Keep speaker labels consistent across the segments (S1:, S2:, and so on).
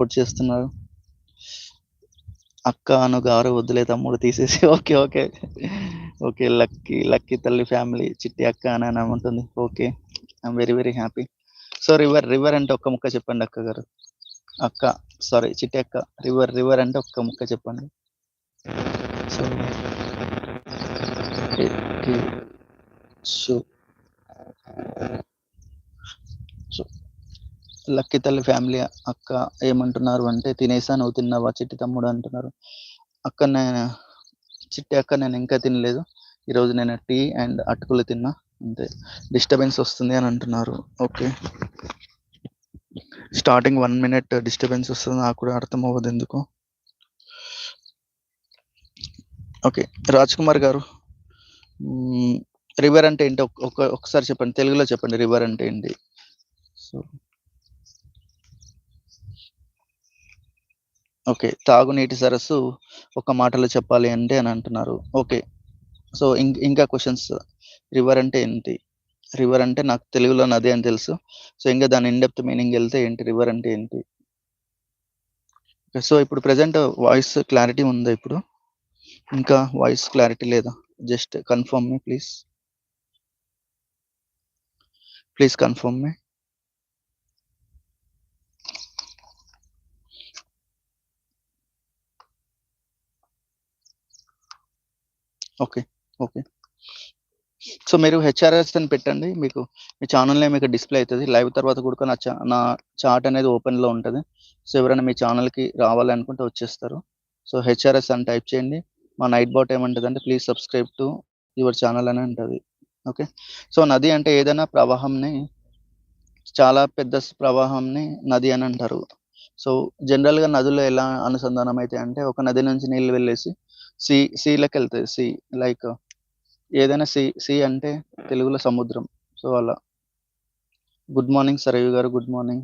S1: Support చేస్తున్నారు. అక్క అను గారు వద్దులే తమ్ముడు తీసేసి. ఓకే. ఓకే. ఓకే. లక్కీ తల్లి ఫ్యామిలీ చిట్టి అక్క అని ఉంటుంది. Okay. I'm very very happy. So river అంటే ఒక్క ముక్క చెప్పండి అక్క గారు. అక్క సారీ చిట్టి అక్క, రివర్ అంటే ఒక్క ముక్క చెప్పండి. సో లక్కీ తల్లి ఫ్యామిలీ అక్క ఏమంటున్నారు అంటే, తినేసా నువ్వు తిన్నావా చిట్టి తమ్ముడు అంటున్నారు. అక్క చిట్టి అక్క నేను ఇంకా తినలేదు, ఈరోజు నేను టీ అండ్ అటుకులు తిన్నా, అంతే. డిస్టర్బెన్స్ వస్తుంది అని అంటున్నారు. ఓకే, స్టార్టింగ్ 1 minute డిస్టర్బెన్స్ వస్తుంది, నాకు కూడా అర్థం అవ్వదు ఎందుకు. ఓకే, రాజ్ కుమార్ గారు, రివర్ అంటే ఏంటి ఒకసారి చెప్పండి, తెలుగులో చెప్పండి రివర్ అంటే ఏంటి. సో ఓకే, తాగునీటి సరస్సు ఒక మాటలో చెప్పాలి అంటే అని అంటున్నారు. ఓకే, సో ఇంకా క్వశ్చన్స్. రివర్ అంటే ఏంటి? రివర్ అంటే నాకు తెలుగులో నది అని తెలుసు. సో ఇంకా దాని ఇన్డెప్త్ మీనింగ్ వెళ్తే ఏంటి రివర్ అంటే ఏంటి. సో ఇప్పుడు ప్రెసెంట్ వాయిస్ క్లారిటీ ఉందా? ఇప్పుడు ఇంకా వాయిస్ క్లారిటీ లేదా? Just confirm me please confirm me. Okay. Okay, so మీరు హెచ్ఆర్ఎస్ అని పెట్టండి, మీకు మీ ఛానల్ నేమ్ మీకు డిస్ప్లే అవుతుంది. లైవ్ తర్వాత కూడా నా చార్ట్ అనేది ఓపెన్లో ఉంటుంది. సో ఎవరైనా మీ ఛానల్కి రావాలనుకుంటే వచ్చేస్తారు. సో హెచ్ఆర్ఎస్ అని టైప్ చేయండి. మా నైట్ బాట్ ఏమంటుంది అంటే, please subscribe to your channel అని ఉంటుంది. ఓకే, సో నది అంటే ఏదైనా ప్రవాహంని, చాలా పెద్ద ప్రవాహంని నది అని అంటారు. సో జనరల్గా నదులు ఎలా అనుసంధానం అయితే అంటే, ఒక నది నుంచి నీళ్ళు వెళ్ళేసి సీలోకి వెళ్తాయి. లైక్ ఏదైనా సి అంటే తెలుగులో సముద్రం. సో అలా. గుడ్ మార్నింగ్ సరయు గారు, గుడ్ మార్నింగ్.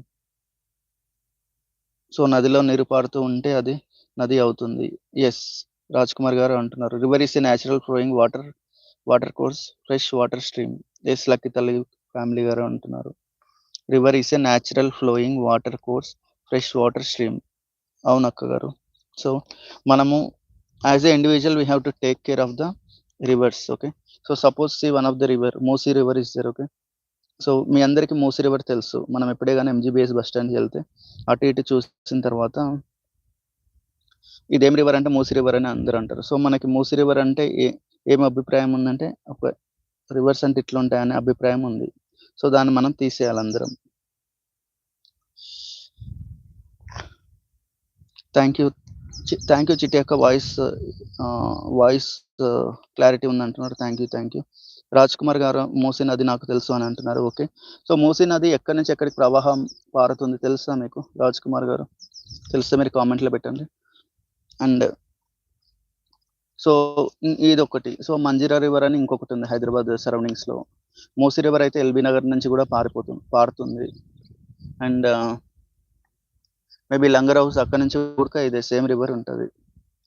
S1: సో నదిలో నీరు పారుతూ ఉంటే అది నది అవుతుంది. ఎస్, రాజ్ కుమార్ గారు అంటున్నారు, river is a natural flowing watercourse, fresh water stream. Yes, Lucky తల్లి ఫ్యామిలీ గారు అంటున్నారు, river is a natural flowing watercourse, fresh water stream. అవును అక్క గారు. సో మనము as a individual we have to take care of the rivers. Okay, so suppose see one of the river, Moosi river is there. Okay, so మీ అందరికీ Musi river తెలుసు. మనం ఎప్పుడే కానీ ఎంజీబీఎస్ బస్ స్టాండ్కి వెళ్తే అటు ఇటు చూసిన తర్వాత ఇదేం రివర్ అంటే మూసీ రివర్ అని అందరూ అంటారు. సో మనకి మూసీ రివర్ అంటే ఏం అభిప్రాయం ఉందంటే, ఒక రివర్స్ అంటే ఇట్లా ఉంటాయనే అభిప్రాయం ఉంది. సో దాన్ని మనం తీసేయాలి అందరం. థ్యాంక్ యూ చిట్టి యొక్క వాయిస్ క్లారిటీ ఉంది అంటున్నారు. Thank you. రాజ్ కుమార్ గారు, మూసీ నది నాకు తెలుసు అని అంటున్నారు. ఓకే, సో మూసీ నది ఎక్కడి నుంచి ఎక్కడికి ప్రవాహం పారుతుంది తెలుసా మీకు రాజ్ కుమార్ గారు? తెలిస్తే మీరు కామెంట్లో పెట్టండి. అండ్ సో ఇది ఒకటి. సో మంజీరా రివర్ అని ఇంకొకటి ఉంది హైదరాబాద్ సరౌండింగ్స్లో. మూసీ రివర్ అయితే ఎల్బీ నగర్ నుంచి కూడా పారుతుంది. అండ్ మేబీ లంగర్ హౌస్ అక్కడ నుంచి కూడా ఇదే సేమ్ రివర్ ఉంటుంది.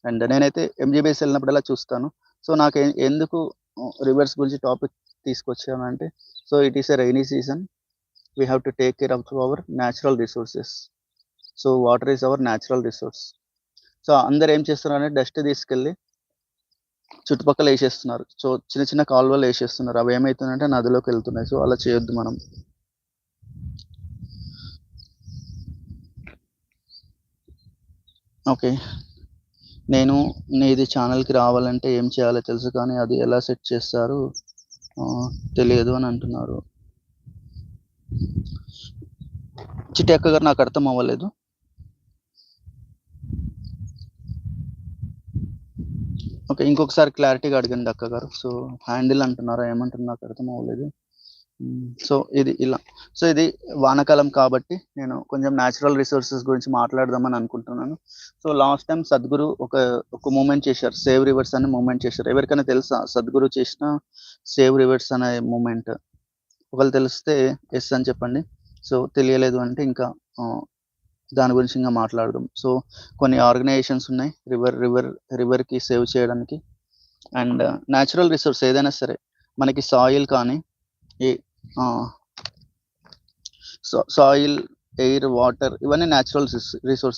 S1: అండ్ నేనైతే ఎంజీబీఎస్ వెళ్ళినప్పుడల్లా చూస్తాను. సో నాకు ఎందుకు రివర్స్ గురించి టాపిక్ తీసుకొచ్చానంటే, so it is a rainy season, we have to take care of our natural resources. So water is our natural resource. So అందరు ఏం చేస్తున్నారు అంటే, డస్ట్ తీసుకెళ్ళి చుట్టుపక్కల వేసేస్తున్నారు. సో చిన్న చిన్న కాలువలు వేసేస్తున్నారు. అవి ఏమవుతుందంటే నదిలోకి వెళ్తున్నాయి. సో అలా చేయొద్దు మనం. ఓకే, నేను నీది ఛానల్కి రావాలంటే ఏం చేయాలో తెలుసు, కానీ అది ఎలా సెట్ చేస్తారు తెలియదు అని అంటున్నారు. చిట్టి అక్క గారు, నాకు అర్థం అవ్వలేదు. ఓకే, ఇంకొకసారి క్లారిటీగా అడగండి అక్క గారు. సో హ్యాండిల్ అంటున్నారా, ఏమంటున్నారు నాకు అర్థం అవ్వలేదు. సో ఇది ఇలా. సో ఇది వానాకాలం కాబట్టి నేను కొంచెం న్యాచురల్ రిసోర్సెస్ గురించి మాట్లాడదామని అనుకుంటున్నాను. సో లాస్ట్ టైం సద్గురు ఒక మూమెంట్ చేశారు, సేవ్ రివర్స్ అనే మూమెంట్ చేశారు. ఎవరికైనా తెలుసా సద్గురు చేసిన సేవ్ రివర్స్ అనే మూమెంట్? ఒకవేళ తెలిస్తే ఎస్ అని చెప్పండి. సో తెలియలేదు అంటే ఇంకా దాని గురించి ఇంకా మాట్లాడదాం. సో కొన్ని ఆర్గనైజేషన్స్ ఉన్నాయి రివర్కి సేవ్ చేయడానికి. అండ్ న్యాచురల్ రిసోర్స్ ఏదైనా సరే, మనకి సాయిల్ కానీ సాయిల్ ఎయిర్, వాటర్ ఇవన్నీ న్యాచురల్ రిసోర్సెస్.